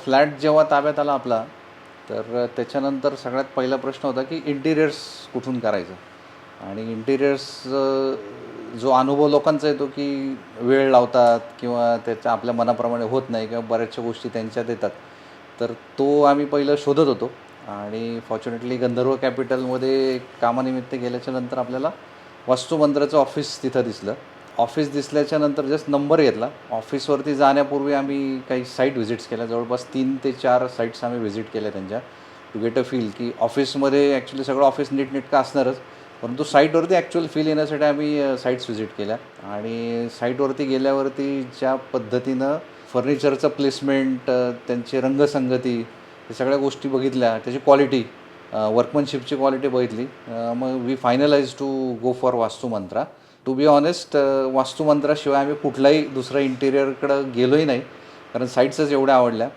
Flat जेव्हा ताब्यात आला आपला, तर त्याच्यानंतर सगळ्यात पहिला प्रश्न होता की इंटिरियर्स कुठून करायचं. आणि इंटिरियर्स जो अनुभव लोकांचा येतो की वेळ लावतात किंवा त्याच्या आपल्या मनाप्रमाणे होत नाही किंवा बऱ्याचशा गोष्टी त्यांच्यात येतात, तर तो आम्ही पहिलं शोधत होतो. आणि फॉर्च्युनेटली गंधर्व कॅपिटलमध्ये कामानिमित्त गेल्याच्या नंतर आपल्याला वास्तुमंत्राचं ऑफिस तिथं दिसलं. ऑफिस दिसल्याच्यानंतर जस्ट नंबर घेतला. ऑफिसवरती जाण्यापूर्वी आम्ही काही साईट व्हिजिट्स केल्या. जवळपास 3 ते 4 साईट्स आम्ही व्हिजिट केल्या त्यांच्या, टू गेट अ फील की ऑफिसमध्ये ॲक्च्युली सगळं ऑफिस नीटनेटकं असणारच, परंतु साईटवरती ॲक्च्युअल फील येण्यासाठी आम्ही साईट्स व्हिजिट केल्या. आणि साईटवरती गेल्यावरती ज्या पद्धतीनं फर्निचरचं प्लेसमेंट, त्यांची रंगसंगती, या सगळ्या गोष्टी बघितल्या, त्याची क्वालिटी, वर्कमनशिपची क्वालिटी बघितली. मग we finalize to go for Vastumantra. To be honest, वास्तुमंत्राशिवाय आम्ही कुठलाही दुसरा इंटिरियरकडं गेलोही नाही, कारण साईट्सच एवढ्या आवडल्या.